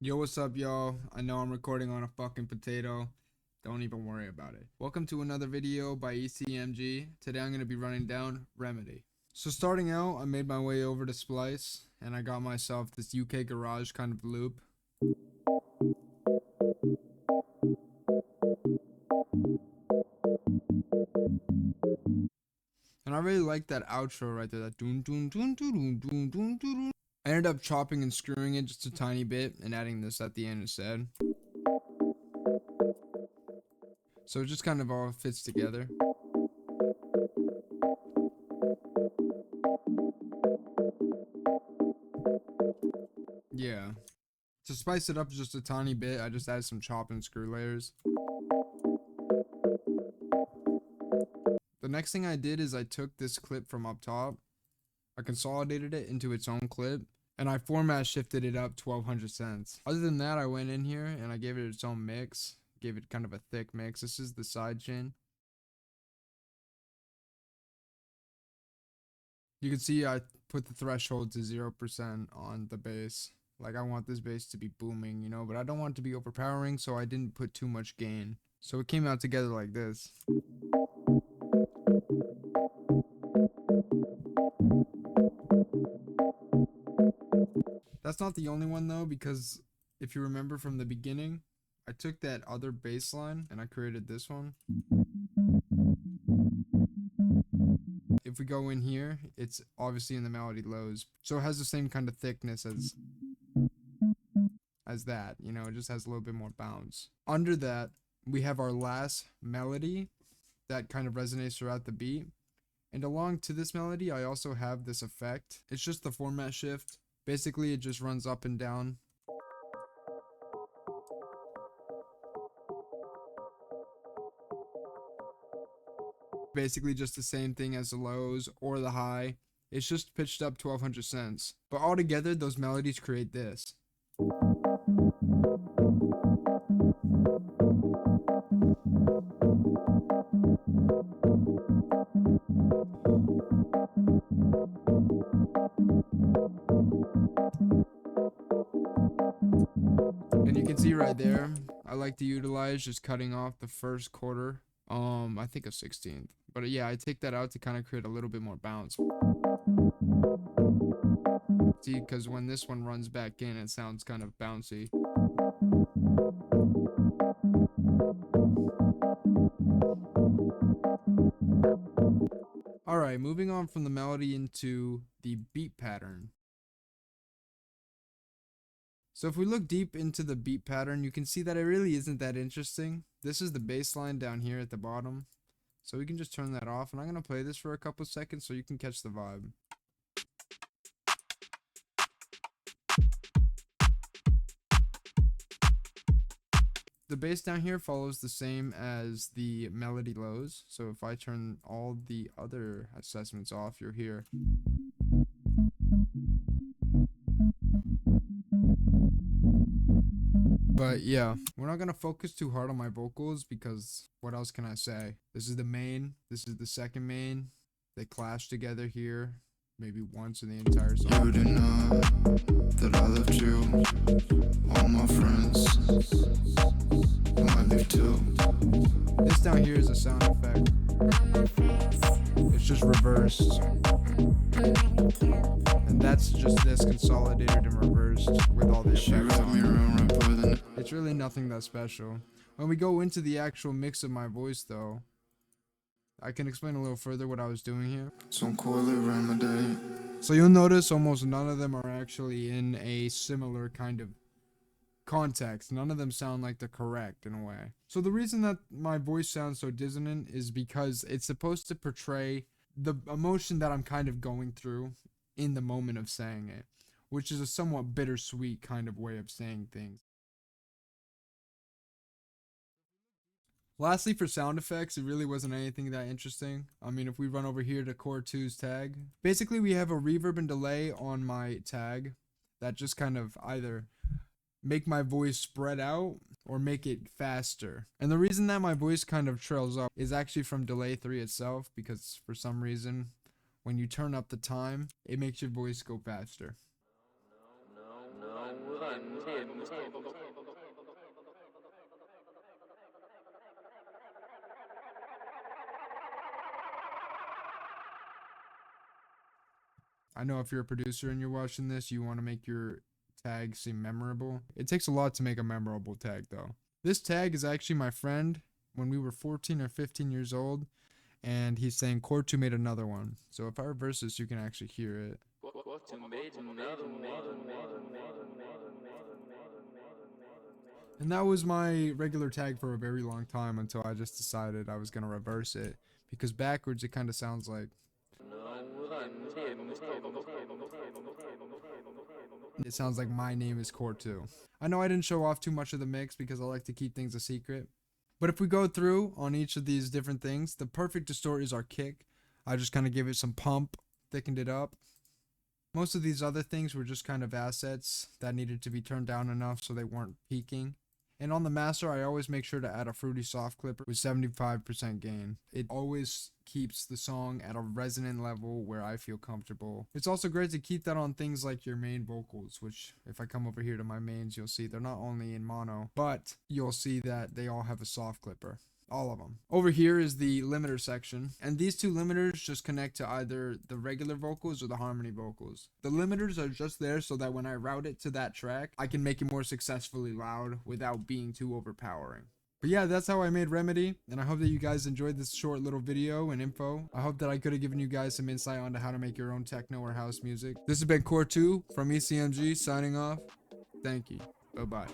Yo, what's up, y'all? I know I'm recording on a fucking potato. Don't even worry about it. Welcome to another video by ECMG. Today I'm going to be running down Remedy. So starting out, I made my way over to Splice, and I got myself this UK garage kind of loop. And I really like that outro right there, that doon doon doon doon doon doon doon. I ended up chopping and screwing it just a tiny bit and adding this at the end instead. So it just kind of all fits together. Yeah. To spice it up just a tiny bit, I just added some chop and screw layers. The next thing I did is I took this clip from up top, I consolidated it into its own clip, and I format shifted it up 1200 cents. Other than that, I went in here and I gave it its own mix, gave it kind of a thick mix. This is the side chain. You can see I put the threshold to 0% on the bass. Like, I want this bass to be booming, you know, but I don't want it to be overpowering, so I didn't put too much gain. So it came out together like this. That's not the only one though, because if you remember from the beginning, I took that other bass line and I created this one. If we go in here, it's obviously in the melody lows, so it has the same kind of thickness as that, you know, it just has a little bit more bounce. Under that, we have our last melody that kind of resonates throughout the beat. And along to this melody, I also have this effect. It's just the format shift. Basically, it just runs up and down. Basically just the same thing as the lows or the high. It's just pitched up 1200 cents. But altogether, those melodies create this. And you can see right there, I like to utilize just cutting off the first quarter. I think a 16th. But yeah, I take that out to kind of create a little bit more bounce. See, because when this one runs back in, it sounds kind of bouncy. Alright, moving on from the melody into the beat pattern. So if we look deep into the beat pattern, you can see that it really isn't that interesting. This is the bass line down here at the bottom. So we can just turn that off, and I'm going to play this for a couple seconds so you can catch the vibe. The bass down here follows the same as the melody lows. So if I turn all the other assessments off, you'll hear. But yeah, we're not going to focus too hard on my vocals because what else can I say? This is the main, this is the second main. They clash together here, maybe once in the entire song. You didn't know that I left you, all my friends, I leave too. This down here is a sound effect. It's just reversed. And that's just this consolidated and reversed with all the effects on. It's really nothing that special. When we go into the actual mix of my voice though, I can explain a little further what I was doing here. So you'll notice almost none of them are actually in a similar kind of context. None of them sound like they're correct in a way. So the reason that my voice sounds so dissonant is because it's supposed to portray the emotion that I'm kind of going through in the moment of saying it, which is a somewhat bittersweet kind of way of saying things. Lastly, for sound effects, it really wasn't anything that interesting. I mean, if we run over here to Courtau's tag, basically we have a reverb and delay on my tag that just kind of either make my voice spread out or make it faster. And the reason that my voice kind of trails up is actually from delay 3 itself, because for some reason, when you turn up the time, it makes your voice go faster. No, MGMT. I know if you're a producer and you're watching this, you want to make your tag seem memorable. It takes a lot to make a memorable tag, though. This tag is actually my friend when we were 14 or 15 years old, and he's saying Courteau made another one. So if I reverse this, you can actually hear it. And that was my regular tag for a very long time until I just decided I was going to reverse it, because backwards it kind of sounds like... It sounds like my name is Courteau. I know I didn't show off too much of the mix because I like to keep things a secret. But if we go through on each of these different things, the perfect distort is our kick. I just kind of give it some pump, thickened it up. Most of these other things were just kind of assets that needed to be turned down enough so they weren't peaking. And on the master, I always make sure to add a fruity soft clipper with 75% gain. It always keeps the song at a resonant level where I feel comfortable. It's also great to keep that on things like your main vocals, which if I come over here to my mains, you'll see they're not only in mono, but you'll see that they all have a soft clipper. All of them. Over here is the limiter section, and these two limiters just connect to either the regular vocals or the harmony vocals. The limiters are just there so that when I route it to that track, I can make it more successfully loud without being too overpowering. But yeah, that's how I made Remedy, and I hope that you guys enjoyed this short little video and info. I hope that I could have given you guys some insight onto how to make your own techno or house music. This has been Courteau from ECMG signing off. Thank you. Bye-bye.